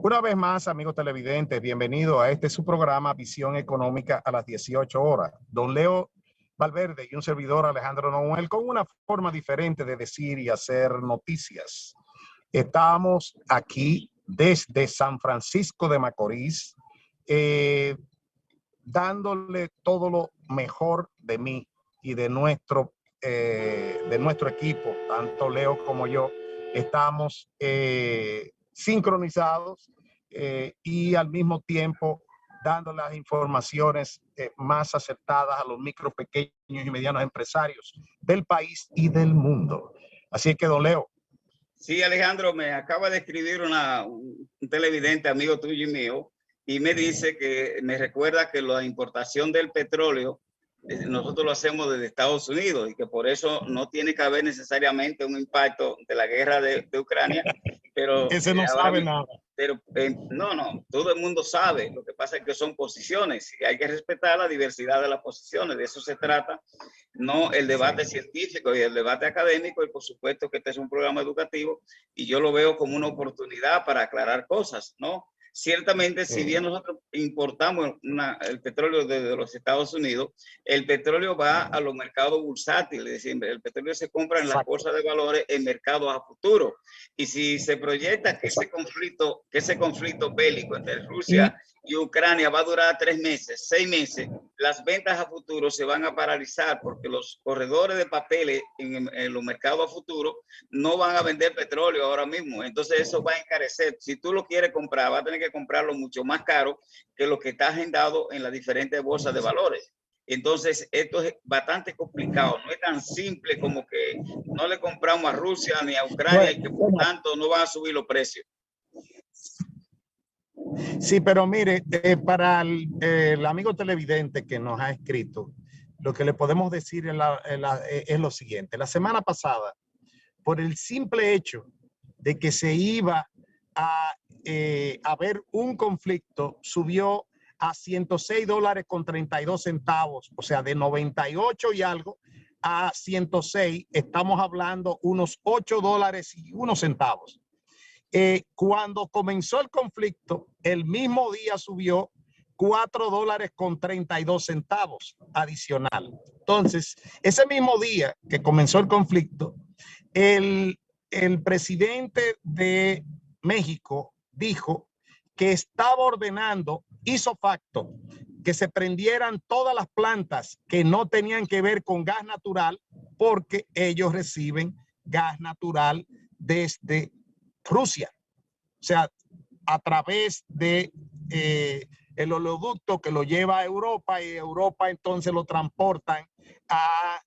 Una vez más, amigos televidentes, bienvenido a su programa Visión Económica a las 18 horas. Don Leo Valverde y un servidor Alejandro Noel con una forma diferente de decir y hacer noticias. Estamos aquí desde San Francisco de Macorís, dándole todo lo mejor de mí y de nuestro equipo. Tanto Leo como yo estamos sincronizados y al mismo tiempo dando las informaciones más acertadas a los micro, pequeños y medianos empresarios del país y del mundo. Así que, don Leo. Sí, Alejandro, me acaba de escribir un televidente amigo tuyo y mío y me dice que me recuerda que la importación del petróleo nosotros lo hacemos desde Estados Unidos y que por eso no tiene que haber necesariamente un impacto de la guerra de Ucrania, pero ese no sabe nada. Pero no, todo el mundo sabe. Lo que pasa es que son posiciones y hay que respetar la diversidad de las posiciones. De eso se trata, no el debate científico y el debate académico. Y por supuesto que este es un programa educativo y yo lo veo como una oportunidad para aclarar cosas, ¿no? Ciertamente, si bien nosotros importamos el petróleo desde los Estados Unidos, el petróleo va a los mercados bursátiles, es decir, el petróleo se compra en las bolsas de valores en mercados a futuro. Y si se proyecta que ese conflicto bélico entre Rusia y Ucrania va a durar 3 meses, 6 meses, las ventas a futuro se van a paralizar porque los corredores de papeles en los mercados a futuro no van a vender petróleo ahora mismo. Entonces eso va a encarecer. Si tú lo quieres comprar, va a tener que comprarlo mucho más caro que lo que está agendado en las diferentes bolsas de valores. Entonces, esto es bastante complicado. No es tan simple como que no le compramos a Rusia ni a Ucrania y que por tanto no van a subir los precios. Sí, pero mire, para el amigo televidente que nos ha escrito, lo que le podemos decir es lo siguiente. La semana pasada, por el simple hecho de que se iba a haber un conflicto, subió a $106.32, o sea, de 98 y algo a 106, estamos hablando unos $8.01. Cuando comenzó el conflicto, el mismo día subió $4.32 adicional. Entonces, ese mismo día que comenzó el conflicto, el presidente de México dijo que estaba ordenando, hizo facto, que se prendieran todas las plantas que no tenían que ver con gas natural, porque ellos reciben gas natural desde Rusia. O sea, a través de el oleoducto que lo lleva a Europa, y Europa entonces lo transportan a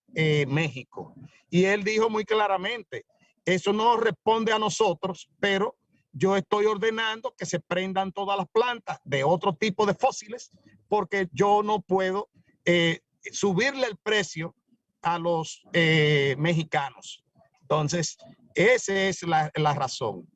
México. Y él dijo muy claramente, eso no responde a nosotros, pero yo estoy ordenando que se prendan todas las plantas de otro tipo de fósiles porque yo no puedo subirle el precio a los mexicanos. Entonces, esa es la razón.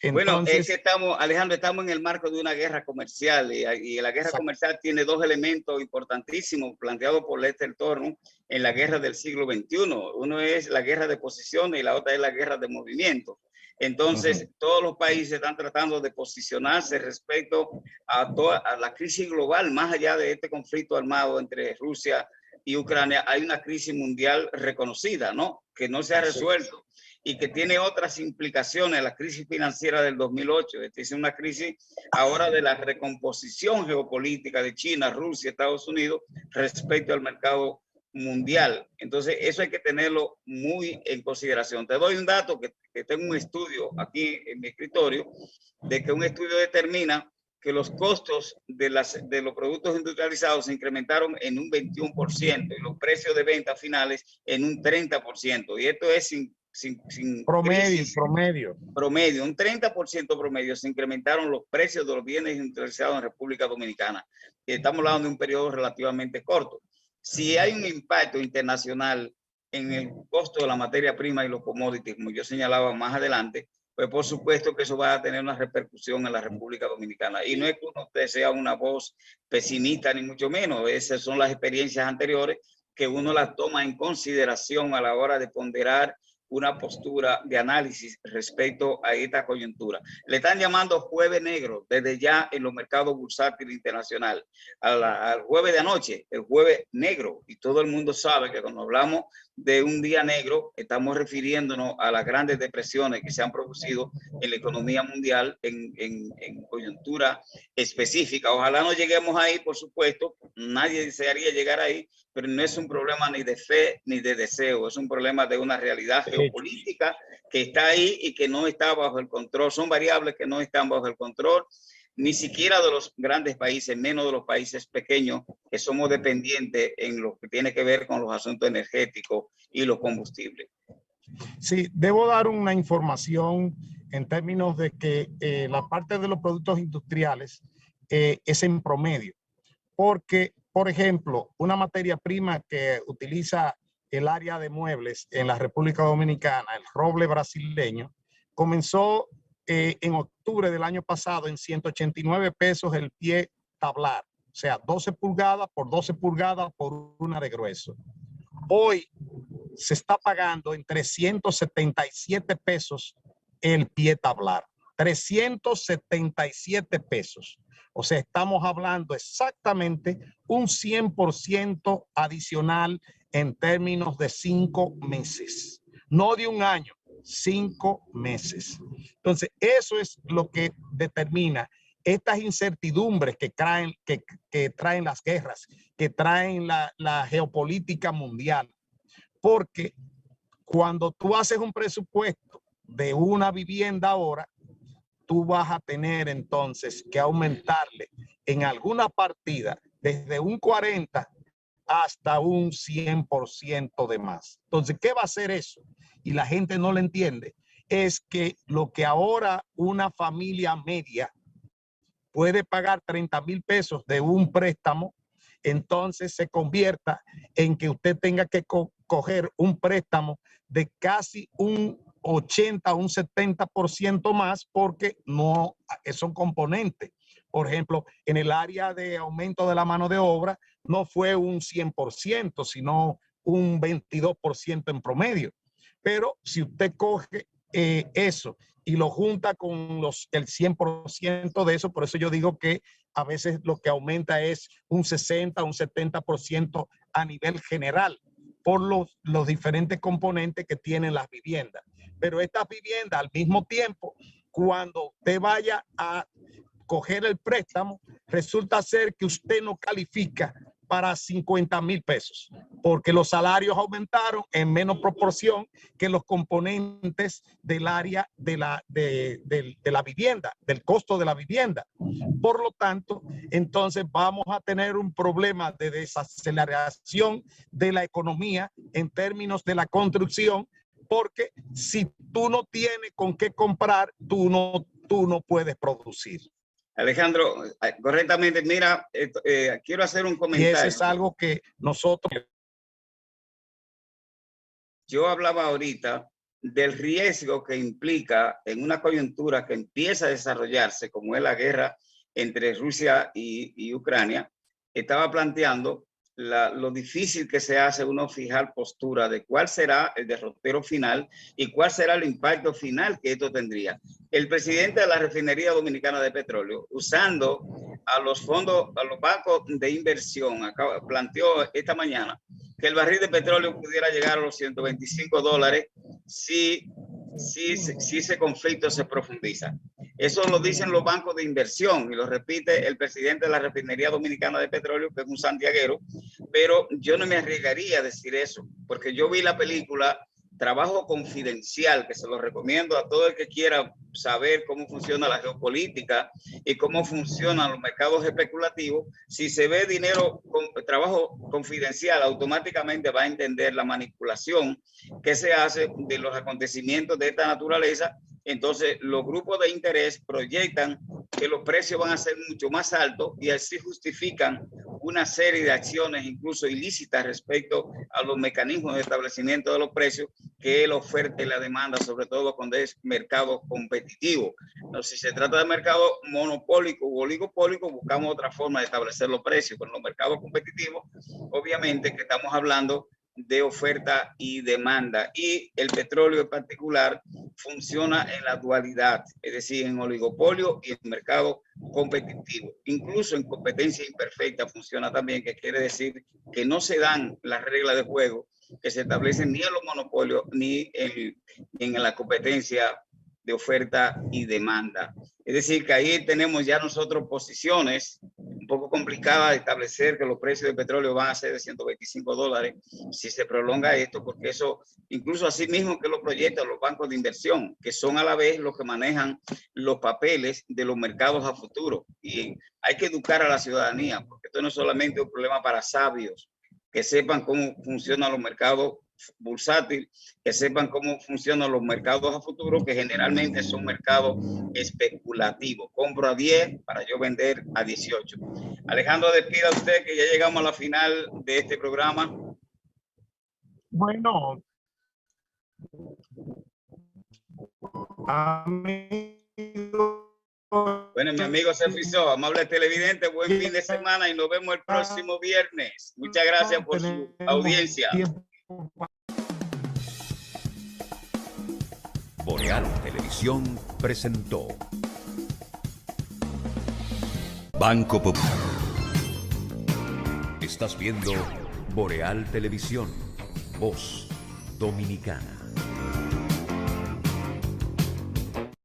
Entonces, bueno, es que estamos, Alejandro, estamos en el marco de una guerra comercial y la guerra comercial tiene 2 elementos importantísimos planteados por Lester Thornton en la guerra del siglo XXI. Uno es la guerra de posiciones y la otra es la guerra de movimiento. Entonces, todos los países están tratando de posicionarse respecto a la crisis global, más allá de este conflicto armado entre Rusia y Ucrania. Hay una crisis mundial reconocida, ¿no? Que no se ha resuelto y que tiene otras implicaciones. La crisis financiera del 2008, esta es una crisis ahora de la recomposición geopolítica de China, Rusia, Estados Unidos respecto al mercado mundial. Entonces, eso hay que tenerlo muy en consideración. Te doy un dato que tengo un estudio aquí en mi escritorio, de que un estudio determina que los costos de los productos industrializados se incrementaron en un 21% y los precios de venta finales en un 30%. Y esto es sin promedio, un 30% promedio se incrementaron los precios de los bienes industrializados en República Dominicana. Estamos hablando de un periodo relativamente corto. Si hay un impacto internacional en el costo de la materia prima y los commodities, como yo señalaba más adelante, pues por supuesto que eso va a tener una repercusión en la República Dominicana. Y no es que usted sea una voz pesimista, ni mucho menos. Esas son las experiencias anteriores que uno las toma en consideración a la hora de ponderar una postura de análisis respecto a esta coyuntura. Le están llamando jueves negro desde ya en los mercados bursátiles internacionales. Al jueves de anoche, el jueves negro, y todo el mundo sabe que cuando hablamos de un día negro, estamos refiriéndonos a las grandes depresiones que se han producido en la economía mundial en coyuntura específica. Ojalá no lleguemos ahí, por supuesto, nadie desearía llegar ahí, pero no es un problema ni de fe ni de deseo, es un problema de una realidad geopolítica que está ahí y que no está bajo el control. Son variables que no están bajo el control, ni siquiera de los grandes países, menos de los países pequeños que somos dependientes en lo que tiene que ver con los asuntos energéticos y los combustibles. Sí, debo dar una información en términos de que la parte de los productos industriales es en promedio, porque, por ejemplo, una materia prima que utiliza el área de muebles en la República Dominicana, el roble brasileño, comenzó en octubre del año pasado en 189 pesos el pie tablar, o sea, 12 pulgadas por 12 pulgadas por una de grueso. Hoy se está pagando en 377 pesos el pie tablar, 377 pesos. O sea, estamos hablando exactamente un 100% adicional en términos de 5 meses, no de un año, 5 meses. Entonces, eso es lo que determina estas incertidumbres que traen las guerras, que traen la geopolítica mundial. Porque cuando tú haces un presupuesto de una vivienda ahora, tú vas a tener entonces que aumentarle en alguna partida desde un 40 hasta un 100% de más. Entonces, ¿qué va a hacer eso? Y la gente no lo entiende. Es que lo que ahora una familia media puede pagar 30,000 pesos de un préstamo, entonces se convierta en que usted tenga que coger un préstamo de casi un 80 o un 70% más porque no son componentes. Por ejemplo, en el área de aumento de la mano de obra no fue un 100%, sino un 22% en promedio. Pero si usted coge eso y lo junta con el 100% de eso, por eso yo digo que a veces lo que aumenta es un 60, un 70% a nivel general por los diferentes componentes que tienen las viviendas. Pero estas viviendas al mismo tiempo, cuando usted vaya a coger el préstamo, resulta ser que usted no califica para 50,000 pesos, porque los salarios aumentaron en menos proporción que los componentes del área de la vivienda, del costo de la vivienda. Por lo tanto, entonces vamos a tener un problema de desaceleración de la economía en términos de la construcción, porque si tú no tienes con qué comprar, tú no puedes producir. Alejandro, correctamente, mira, quiero hacer un comentario. Y eso es algo que nosotros... Yo hablaba ahorita del riesgo que implica en una coyuntura que empieza a desarrollarse, como es la guerra entre Rusia y Ucrania. Estaba planteando lo difícil que se hace uno fijar postura de cuál será el derrotero final y cuál será el impacto final que esto tendría. El presidente de la Refinería Dominicana de Petróleo, usando a los fondos, a los bancos de inversión, planteó esta mañana que el barril de petróleo pudiera llegar a los $125 si ese conflicto se profundiza. Eso lo dicen los bancos de inversión y lo repite el presidente de la Refinería Dominicana de Petróleo, que es un santiaguero, pero yo no me arriesgaría a decir eso, porque yo vi la película Trabajo Confidencial, que se lo recomiendo a todo el que quiera saber cómo funciona la geopolítica y cómo funcionan los mercados especulativos. Si se ve dinero con trabajo confidencial, automáticamente va a entender la manipulación que se hace de los acontecimientos de esta naturaleza. Entonces, los grupos de interés proyectan que los precios van a ser mucho más altos y así justifican una serie de acciones, incluso ilícitas, respecto a los mecanismos de establecimiento de los precios, que es la oferta y la demanda, sobre todo cuando es mercado competitivo. No, si se trata de mercado monopólico o oligopólico, buscamos otra forma de establecer los precios. Con los mercados competitivos, obviamente que estamos hablando de oferta y demanda, y el petróleo en particular funciona en la dualidad, es decir, en oligopolio y en mercado competitivo. Incluso en competencia imperfecta funciona también, que quiere decir que no se dan las reglas de juego que se establecen ni en los monopolios ni en la competencia de oferta y demanda. Es decir, que ahí tenemos ya nosotros posiciones un poco complicadas de establecer que los precios del petróleo van a ser de $125 si se prolonga esto, porque eso, incluso así mismo que lo proyectan los bancos de inversión, que son a la vez los que manejan los papeles de los mercados a futuro. Y hay que educar a la ciudadanía, porque esto no es solamente un problema para sabios, que sepan cómo funcionan los mercados bursátil, que sepan cómo funcionan los mercados a futuro, que generalmente son mercados especulativos. Compro a 10 para yo vender a 18. Alejandro, despida usted, que ya llegamos a la final de este programa. Bueno, amigo. Bueno, mi amigo se frizó, amable televidente, buen fin de semana y nos vemos el próximo viernes. Muchas gracias por su audiencia. Boreal Televisión presentó Banco Popular. Estás viendo Boreal Televisión, voz dominicana.